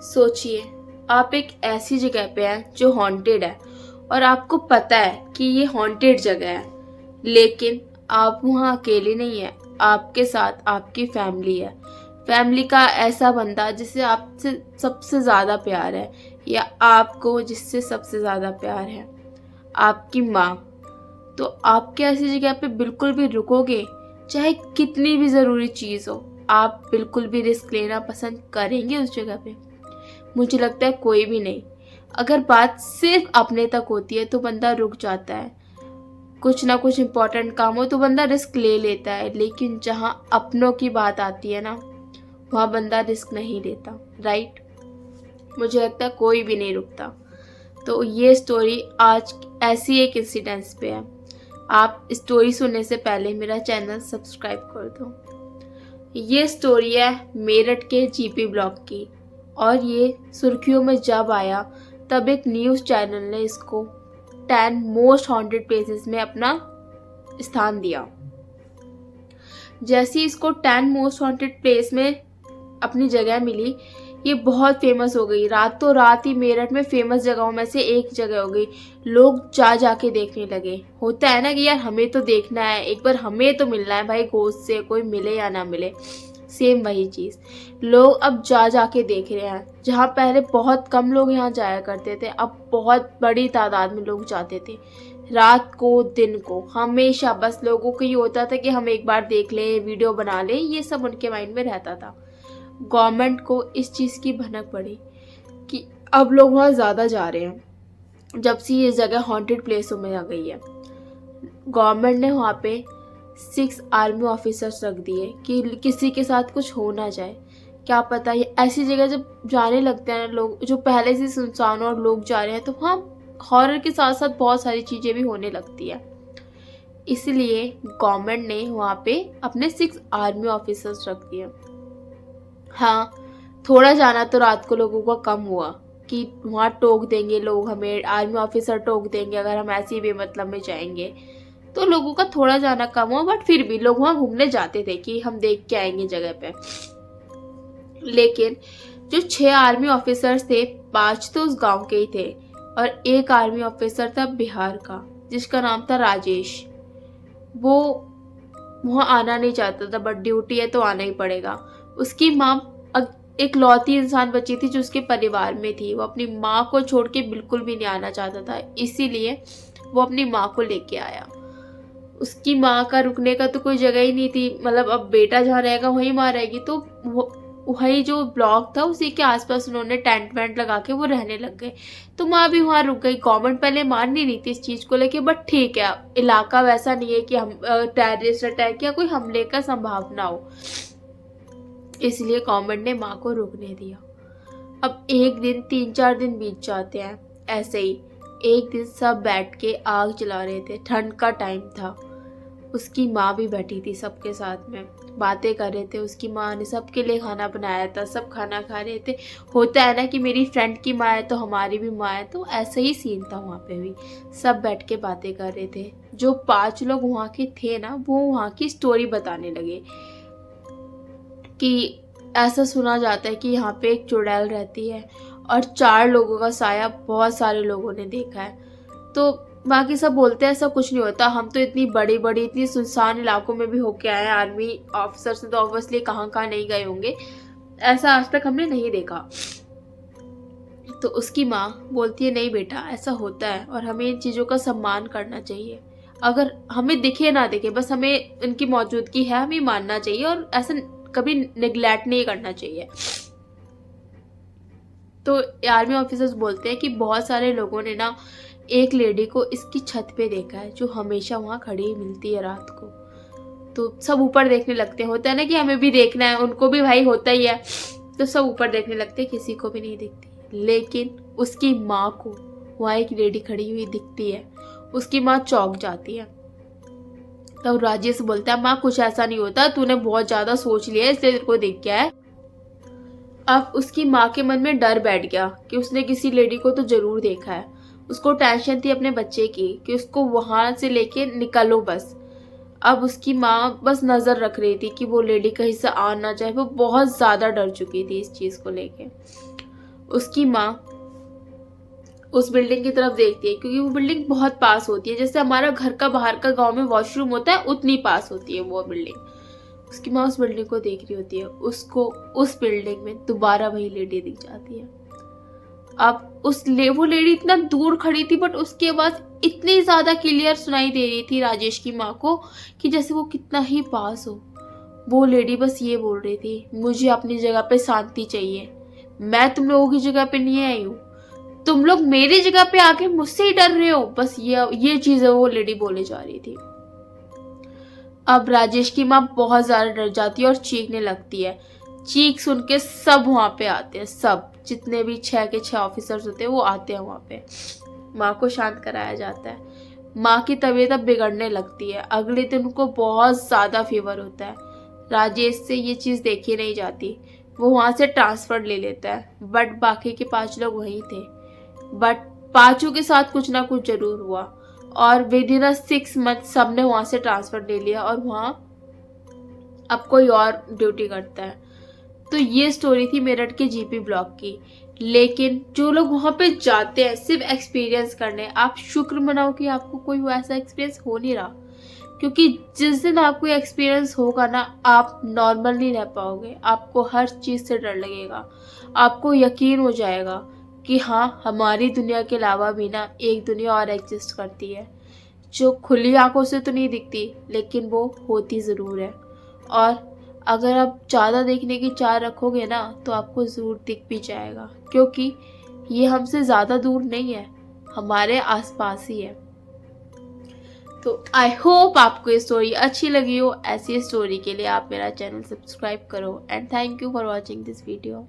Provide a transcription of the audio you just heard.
सोचिए, आप एक ऐसी जगह पे हैं जो हॉन्टेड है और आपको पता है कि ये हॉन्टेड जगह है, लेकिन आप वहाँ अकेले नहीं है, आपके साथ आपकी फैमिली है। फैमिली का ऐसा बंदा जिससे आपसे सबसे ज़्यादा प्यार है, या आपको जिससे सबसे ज़्यादा प्यार है, आपकी माँ। तो आप क्या ऐसी जगह पे बिल्कुल भी रुकोगे? चाहे कितनी भी ज़रूरी चीज़ हो, आप बिल्कुल भी रिस्क लेना पसंद करेंगे उस जगह पे? मुझे लगता है कोई भी नहीं। अगर बात सिर्फ अपने तक होती है तो बंदा रुक जाता है, कुछ ना कुछ इम्पोर्टेंट काम हो तो बंदा रिस्क ले लेता है, लेकिन जहाँ अपनों की बात आती है ना, वहाँ बंदा रिस्क नहीं लेता। राइट? मुझे लगता है कोई भी नहीं रुकता। तो ये स्टोरी आज ऐसी एक इंसिडेंस पे है। आप स्टोरी सुनने से पहले मेरा चैनल सब्सक्राइब कर दो। ये स्टोरी है मेरठ के जीपी ब्लॉक की, और ये सुर्खियों में जब आया तब एक न्यूज़ चैनल ने इसको 10 मोस्ट हॉन्टेड प्लेसेस में अपना स्थान दिया। जैसे इसको 10 मोस्ट हॉन्टेड प्लेस में अपनी जगह मिली, ये बहुत फेमस हो गई। रातों रात ही मेरठ में फेमस जगहों में से एक जगह हो गई। लोग जा जाके देखने लगे। होता है ना कि यार हमें तो देखना है, एक बार हमें तो मिलना है भाई घोस्ट से, कोई मिले या ना मिले। सेम वही चीज़ लोग अब जा जाके देख रहे हैं। जहाँ पहले बहुत कम लोग यहाँ जाया करते थे, अब बहुत बड़ी तादाद में लोग जाते थे। रात को दिन को हमेशा बस लोगों को ये होता था कि हम एक बार देख लें, वीडियो बना लें, ये सब उनके माइंड में रहता था। गवर्नमेंट को इस चीज़ की भनक पड़ी कि अब लोग वहाँ ज़्यादा जा रहे हैं। जब से ये जगह हॉन्टेड प्लेसों में आ गई है, गवर्नमेंट ने वहाँ पे 6 आर्मी ऑफिसर्स रख दिए कि किसी के साथ कुछ हो ना जाए। क्या पता, ये ऐसी जगह जब जाने लगते हैं लोग, जो पहले से सुनसान और लोग जा रहे हैं, तो वहाँ हॉरर के साथ साथ बहुत सारी चीज़ें भी होने लगती है। इसलिए गवर्नमेंट ने वहाँ पे अपने 6 आर्मी ऑफिसर्स रख दिए। हाँ, थोड़ा जाना तो रात को लोगों का कम हुआ कि वहाँ टोक देंगे लोग हमें, आर्मी ऑफिसर टोक देंगे अगर हम ऐसे ही बेमतलब में जाएंगे, तो लोगों का थोड़ा जाना कम हुआ। बट फिर भी लोग वहाँ घूमने जाते थे कि हम देख के आएंगे जगह पे। लेकिन जो 6 आर्मी ऑफिसर्स थे, 5 तो उस गांव के ही थे और एक आर्मी ऑफिसर था बिहार का, जिसका नाम था राजेश। वो वहाँ आना नहीं चाहता था, बट ड्यूटी है तो आना ही पड़ेगा। उसकी माँ एक लौती इंसान बची थी जो उसके परिवार में थी। वो अपनी माँ को छोड़ के बिल्कुल भी नहीं आना चाहता था, इसीलिए वो अपनी माँ को लेके आया। उसकी माँ का रुकने का तो कोई जगह ही नहीं थी, मतलब अब बेटा जहाँ रहेगा वहीं माँ रहेगी, तो वही जो ब्लॉक था उसी के आसपास उन्होंने टेंट वेंट लगा के वो रहने लग गए। तो माँ भी वहाँ रुक गई। गवर्नमेंट पहले मान नहीं रही थी इस चीज़ को लेके, बट ठीक है, इलाका वैसा नहीं है कि हम टेररिस्ट अटैक या कोई हमले का संभावना हो, इसलिए गवर्नमेंट ने माँ को रुकने दिया। अब एक दिन 3-4 दिन बीत जाते हैं ऐसे ही। एक दिन सब बैठ के आग जला रहे थे, ठंड का टाइम था। उसकी माँ भी बैठी थी सबके साथ में, बातें कर रहे थे। उसकी माँ ने सबके लिए खाना बनाया था, सब खाना खा रहे थे। होता है ना कि मेरी फ्रेंड की माँ है तो हमारी भी माँ है, तो ऐसा ही सीन था वहाँ पे भी। सब बैठ के बातें कर रहे थे। जो 5 लोग वहाँ के थे ना, वो वहाँ की स्टोरी बताने लगे कि ऐसा सुना जाता है कि यहाँ पे एक चुड़ैल रहती है और 4 लोगों का साया बहुत सारे लोगों ने देखा है। तो बाकी सब बोलते हैं ऐसा कुछ नहीं होता, हम तो इतनी बड़ी बड़ी इतनी सुनसान इलाकों में भी होके आए हैं, आर्मी ऑफिसर्स ने तो ऑब्वियसली कहाँ कहाँ नहीं गए होंगे, ऐसा आज तक हमने नहीं देखा। तो उसकी माँ बोलती है नहीं बेटा, ऐसा होता है और हमें इन चीज़ों का सम्मान करना चाहिए। अगर हमें दिखे ना दिखे, बस हमें इनकी मौजूदगी है, हमें मानना चाहिए और ऐसा कभी निगलेक्ट नहीं करना चाहिए। तो आर्मी ऑफिसर्स बोलते हैं कि बहुत सारे लोगों ने ना एक लेडी को इसकी छत पे देखा है, जो हमेशा वहाँ खड़ी मिलती है रात को। तो सब ऊपर देखने लगते हैं। होता है ना कि हमें भी देखना है, उनको भी भाई होता ही है, तो सब ऊपर देखने लगते हैं, किसी को भी नहीं दिखती। लेकिन उसकी माँ को वहाँ एक लेडी खड़ी हुई दिखती है। उसकी माँ चौंक जाती है। तब राजेश बोलता है माँ कुछ ऐसा नहीं होता, तूने बहुत ज़्यादा सोच लिया है इसलिए तेरे को दिख गया है। अब उसकी माँ के मन में डर बैठ गया कि उसने किसी लेडी को तो जरूर देखा है। उसको टेंशन थी अपने बच्चे की कि उसको वहाँ से लेके निकलो बस। अब उसकी माँ बस नज़र रख रही थी कि वो लेडी कहीं से आ ना जाए। वो बहुत ज़्यादा डर चुकी थी इस चीज़ को लेके। उसकी माँ उस बिल्डिंग की तरफ देखती है, क्योंकि वो बिल्डिंग बहुत पास होती है, जैसे हमारा घर का बाहर का गांव में वॉशरूम होता है उतनी पास होती है वो बिल्डिंग। उसकी माँ उस बिल्डिंग को देख रही होती है, उसको उस बिल्डिंग में दोबारा वही लेडी दिख जाती है। अब वो लेडी इतना दूर खड़ी थी, बट उसकी आवाज इतनी ज्यादा क्लियर सुनाई दे रही थी राजेश की माँ को कि जैसे वो कितना ही पास हो। वो लेडी बस ये बोल रही थी, मुझे अपनी जगह पे शांति चाहिए, मैं तुम लोगों की जगह पे नहीं आई हूँ, तुम लोग मेरी जगह पे आके मुझसे ही डर रहे हो। बस ये चीजें वो लेडी बोले जा रही थी। अब राजेश की माँ बहुत ज्यादा डर जाती है और चीखने लगती है। चीख सुन के सब वहां पे आते हैं, सब जितने भी 6 के 6 ऑफिसर्स होते हैं वो आते हैं वहां पे। माँ को शांत कराया जाता है। माँ की तबीयत अब बिगड़ने लगती है। अगले दिन उनको बहुत ज्यादा फीवर होता है। राजेश से ये चीज देखी नहीं जाती, वो वहां से ट्रांसफर ले लेता है, बट बाकी के 5 लोग वहीं थे। बट पांचों के साथ कुछ ना कुछ जरूर हुआ और विद इन 6 मंथ सबने वहां से ट्रांसफर ले लिया और वहां अब कोई और ड्यूटी करता है। तो ये स्टोरी थी मेरठ के जीपी ब्लॉक की। लेकिन जो लोग वहां पे जाते हैं सिर्फ एक्सपीरियंस करने, आप शुक्र मनाओ कि आपको कोई वैसा एक्सपीरियंस हो नहीं रहा, क्योंकि जिस दिन आपको एक्सपीरियंस होगा ना, आप नॉर्मल नहीं रह पाओगे। आपको हर चीज से डर लगेगा, आपको यकीन हो जाएगा कि हाँ, हमारी दुनिया के अलावा भी ना एक दुनिया और एग्जिस्ट करती है, जो खुली आंखों से तो नहीं दिखती लेकिन वो होती ज़रूर है। और अगर आप ज़्यादा देखने की चाह रखोगे ना तो आपको ज़रूर दिख भी जाएगा, क्योंकि ये हमसे ज़्यादा दूर नहीं है, हमारे आसपास ही है। तो आई होप आपको ये स्टोरी अच्छी लगी हो। ऐसी स्टोरी के लिए आप मेरा चैनल सब्सक्राइब करो and thank you for watching this video.